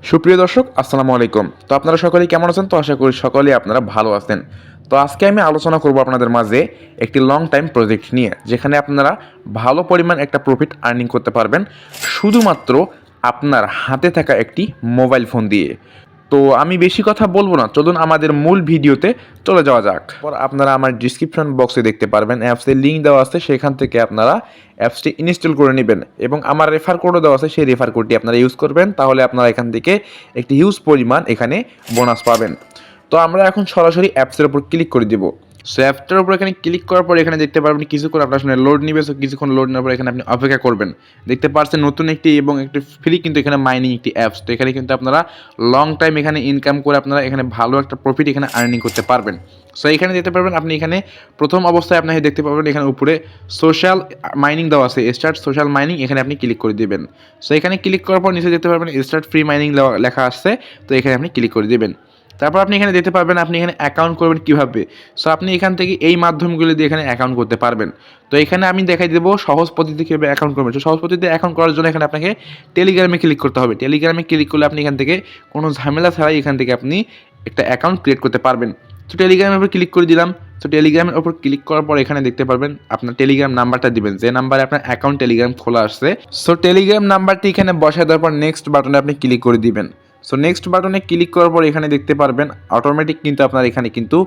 সুপ্রিয় দর্শক আসসালামু আলাইকুম। তো আপনারা সকলেই কেমন আছেন? তো আশা করি সকলেই আপনারা ভালো আছেন। তো আজকে আমি আলোচনা করব আপনাদের মাঝে একটি লং টাইম প্রজেক্ট নিয়ে, যেখানে আপনারা ভালো পরিমাণ একটা প্রফিট আর্নিং করতে পারবেন শুধুমাত্র আপনার হাতে থাকা একটি মোবাইল ফোন দিয়ে। তো আমি বেশি কথা বলবো না, চলুন আমাদের মূল ভিডিওতে চলে যাওয়া যাক। আপনারা আমার ডিসক্রিপশন বক্সে দেখতে পারবেন অ্যাপসের লিঙ্ক দেওয়া আছে, সেখান থেকে আপনারা অ্যাপসটি ইনস্টল করে নেবেন এবং আমার রেফার কোডও দেওয়া আছে, সেই রেফার কোডটি আপনারা ইউজ করবেন, তাহলে আপনারা এখান থেকে একটি হিউজ পরিমাণ এখানে বোনাস পাবেন। তো আমরা এখন সরাসরি অ্যাপসের উপর ক্লিক করে দিব। সো অ্যাপটার উপর এখানে ক্লিক করার পর এখানে দেখতে পারবেন কিছুক্ষণ আপনার সামনে লোড নিবে। সো কিছুক্ষণ লোড নেওয়ার পর এখানে আপনি অপেক্ষা করবেন। দেখতে পাচ্ছেন নতুন একটি এবং একটি ফ্রি কিন্তু এখানে মাইনিং একটি অ্যাপস। তো এখানে কিন্তু আপনারা লং টাইম এখানে ইনকাম করে আপনারা এখানে ভালো একটা প্রফিট এখানে আর্নিং করতে পারবেন। সো এখানে দেখতে পারবেন আপনি এখানে প্রথম অবস্থায় আপনাকে দেখতে পাবেন এখানে উপরে সোশ্যাল মাইনিং দেওয়া আছে, স্টার্ট সোশ্যাল মাইনিং, এখানে আপনি ক্লিক করে দিবেন। সো এখানে ক্লিক করার পর নিচে দেখতে পারবেন স্টার্ট ফ্রি মাইনিং লেখা আসছে, তো এখানে আপনি ক্লিক করে দিবেন। তারপর আপনি এখানে দেখতে পারবেন আপনি এখানে অ্যাকাউন্ট করবেন কীভাবে। সো আপনি এখান থেকে এই মাধ্যমগুলো দিয়ে এখানে অ্যাকাউন্ট করতে পারবেন। তো এখানে আমি দেখাই দেবো সহজ পদ্ধতি কীভাবে অ্যাকাউন্ট করবেন। তো সহজ পদ্ধতিতে অ্যাকাউন্ট করার জন্য এখানে আপনাকে টেলিগ্রামে ক্লিক করতে হবে। টেলিগ্রামে ক্লিক করলে আপনি এখান থেকে কোনো ঝামেলা ছাড়াই এখান থেকে আপনি একটা অ্যাকাউন্ট ক্রিয়েট করতে পারবেন। তো টেলিগ্রামের উপর ক্লিক করে দিলাম। তো টেলিগ্রামের উপর ক্লিক করার পর এখানে দেখতে পারবেন আপনার টেলিগ্রাম নাম্বারটা দিবেন, যে নাম্বারে আপনার অ্যাকাউন্ট টেলিগ্রাম খোলা আসছে। সো টেলিগ্রাম নাম্বারটি এখানে বসায় দেওয়ার পর নেক্সট বাটনে আপনি ক্লিক করে দিবেন। সো নেক্সট বাটনে ক্লিক করার পর এখানে দেখতে পারবেন অটোমেটিক কিন্তু আপনার এখানে কিন্তু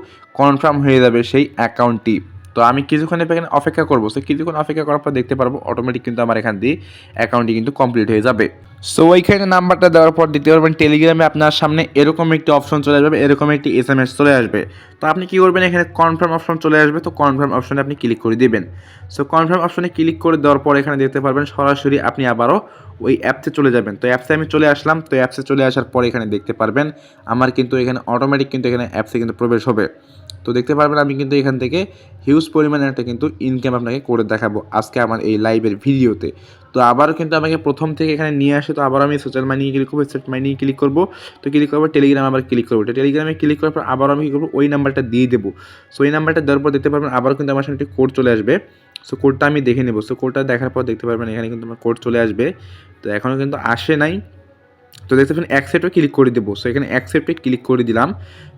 কনফার্ম হয়ে যাবে সেই অ্যাকাউন্টটি। তো আমি কিছুক্ষণ এখানে অপেক্ষা করবো। সো কিছুক্ষণ অপেক্ষা করার পর দেখতে পারবো অটোমেটিক কিন্তু আমার এখান দিয়ে অ্যাকাউন্টটি কিন্তু কমপ্লিট হয়ে যাবে। সো ওইখানে নাম্বারটা দেওয়ার পর দেখতে পারবেন টেলিগ্রামে আপনার সামনে এরকম একটি অপশন চলে আসবে, এরকম একটি SMS চলে আসবে। তো আপনি কী করবেন, এখানে কনফার্ম অপশন চলে আসবে, তো কনফার্ম অপশনে আপনি ক্লিক করে দিবেন। সো কনফার্ম অপশনে ক্লিক করে দেওয়ার পর এখানে দেখতে পারবেন সরাসরি আপনি আবারও ওই অ্যাপসে চলে যাবেন। তো অ্যাপসে আমি চলে আসলাম। তো অ্যাপসে চলে আসার পর এখানে দেখতে পারবেন আমার কিন্তু এখানে অটোমেটিক কিন্তু এখানে অ্যাপসে কিন্তু প্রবেশ হবে। তো দেখতে পারবেন আমি কিন্তু এখান থেকে হিউজ পরিমাণে একটা কিন্তু ইনকাম আপনাকে করে দেখাবো আজকে আমার এই লাইভের ভিডিওতে। তো আবারও কিন্তু আমাকে প্রথম থেকে এখানে নিয়ে আসে। তো আবার আমি সোশ্যাল মাইনিংয়ে ক্লিক করবো, স্টার্ট মাইনিংয়ে ক্লিক করবো। তো ক্লিক করবো টেলিগ্রামে আবার ক্লিক করবো। তো টেলিগ্রামে ক্লিক করার পর আবার আমি কী করবো, ওই নাম্বারটা দিয়ে দেবো। সো ওই নাম্বারটা দেওয়ার পর দেখতে পারবেন আবারও কিন্তু আমার সামনে একটি কোড চলে আসবে। সো কোডটা আমি দেখে নেবো। সো কোডটা দেখার পর দেখতে পারবেন এখানে কিন্তু আমার কোড চলে আসবে। তো এখনও কিন্তু আসে নাই। তো দেখতে পাবেন অ্যাকসেপ্টে ক্লিক করে দেবো। সো এখানে অ্যাকসেপ্টে ক্লিক করে দিলাম।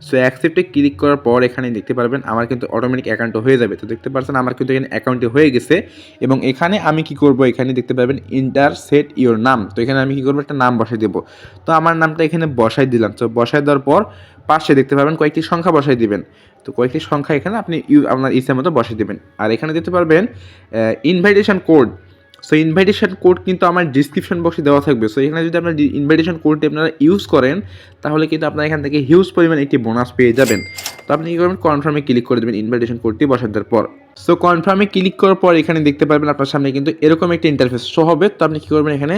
সো অ্যাকসেপ্টে ক্লিক করার পর এখানে দেখতে পারবেন আমার কিন্তু অটোমেটিক অ্যাকাউন্টও হয়ে যাবে। তো দেখতে পাচ্ছেন আমার কিন্তু এখানে অ্যাকাউন্টে হয়ে গেছে এবং এখানে আমি কি করব, এখানে দেখতে পারবেন ইন্টার সেট ইওর নাম। তো এখানে আমি কি করবো, একটা নাম বসাই দেবো। তো আমার নামটা এখানে বসাই দিলাম। তো বসাই দেওয়ার পর পাশে দেখতে পারবেন কয়েকটি সংখ্যা বসাই দিবেন। তো কয়েকটি সংখ্যা এখানে আপনি আপনার ইচ্ছা মতো বসাই দেবেন। আর এখানে দেখতে পারবেন invitation code. So invitation code কিন্তু আমার ডিসক্রিপশন বক্সে দেওয়া থাকবে। সো এখানে যদি আপনার ইনভাইটেশন কোডটি আপনারা ইউজ করেন তাহলে কিন্তু আপনারা এখান থেকে হিউজ পরিমাণে একটি বোনাস পেয়ে যাবেন। তো আপনি কী করবেন, কনফার্মে ক্লিক করে দেবেন ইনভাইটেশন কোডটি বসার দেওয়ার পর। সো কনফার্মে ক্লিক করার পর এখানে দেখতে পারবেন আপনার সামনে কিন্তু এরকম একটি ইন্টারফেস শো হবে। তো আপনি কী করবেন, এখানে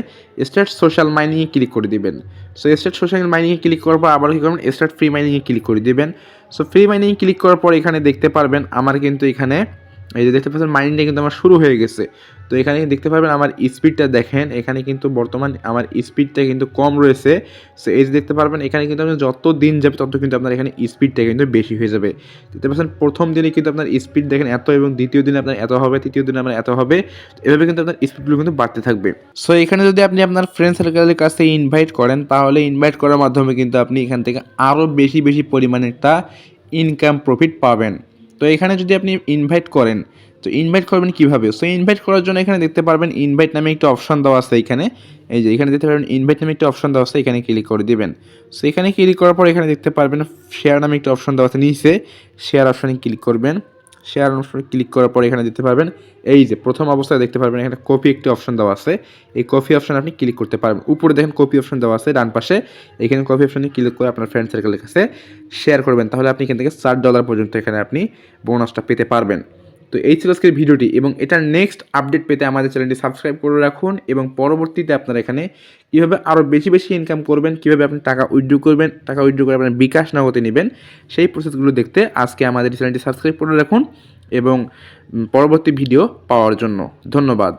স্টার্ট সোশ্যাল মাইনিংয়ে ক্লিক করে দিবেন। সো স্টার্ট সোশ্যাল মাইনিংয়ে ক্লিক করার পর আবার কী করবেন, স্টার্ট ফ্রি মাইনিংয়ে ক্লিক করে দিবেন। সো ফ্রি মাইনিংয়ে ক্লিক করার পর এখানে দেখতে পারবেন আমার কিন্তু এখানে এই যে দেখতে পাচ্ছেন মাইনিংটা কিন্তু আমার শুরু হয়ে গেছে। তো এখানে দেখতে পারবেন আমার স্পিডটা দেখেন, এখানে কিন্তু বর্তমান আমার স্পিডটা কিন্তু কম রয়েছে। সো এই যে দেখতে পারবেন এখানে কিন্তু আপনি যত দিন যাবে তত কিন্তু আপনার এখানে স্পিডটা কিন্তু বেশি হয়ে যাবে। দেখতে পাচ্ছেন প্রথম দিনে কিন্তু আপনার স্পিড দেখেন এত, এবং দ্বিতীয় দিনে আপনার এত হবে, তৃতীয় দিনে আপনার এত হবে, এভাবে কিন্তু আপনার স্পিডগুলো কিন্তু বাড়তে থাকবে। সো এখানে যদি আপনি আপনার ফ্রেন্ড সার্কেলের কাছে ইনভাইট করেন তাহলে ইনভাইট করার মাধ্যমে কিন্তু আপনি এখান থেকে আরও বেশি পরিমাণে একটা ইনকাম প্রফিট পাবেন। তো এখানে যদি আপনি ইনভাইট করেন, তো ইনভাইট করবেন কীভাবে? সো ইনভাইট করার জন্য এখানে দেখতে পারবেন ইনভাইট নামে একটা অপশন দেওয়া আছে এখানে। এই যে এখানে দেখতে পারবেন ইনভাইট নামে একটা অপশন দেওয়া আছে, এখানে ক্লিক করে দিবেন। সো এখানে ক্লিক করার পর এখানে দেখতে পারবেন শেয়ার নামে একটা অপশন দেওয়া আছে, নিচে শেয়ার অপশনে ক্লিক করবেন। শেয়ার অপশনে ক্লিক করার পর এখানে দেখতে পারবেন এই যে প্রথম অবস্থায় দেখতে পারবেন এখানে কপি একটি অপশন দেওয়া আছে, এই কপি অপশন আপনি ক্লিক করতে পারবেন। উপরে দেখেন কপি অপশন দেওয়া আছে ডান পাশে, এখানে কপি অপশনে ক্লিক করে আপনার ফ্রেন্ড সার্কেলের কাছে শেয়ার করবেন, তাহলে আপনি এখান থেকে $4 পর্যন্ত এখানে আপনি বোনাসটা পেতে পারবেন। তো এই ছিল আজকের ভিডিওটি, এবং এটার নেক্সট আপডেট পেতে আমাদের চ্যানেলটি সাবস্ক্রাইব করে রাখুন, এবং পরবর্তীতে আপনারা এখানে কীভাবে আরও বেশি ইনকাম করবেন, কীভাবে আপনি টাকা উইথড্র করবেন, টাকা উইথড্র করে আপনার বিকাশ নগদে নেবেন, সেই প্রসেসগুলো দেখতে আজকে আমাদের চ্যানেলটি সাবস্ক্রাইব করে রাখুন এবং পরবর্তী ভিডিও পাওয়ার জন্য ধন্যবাদ।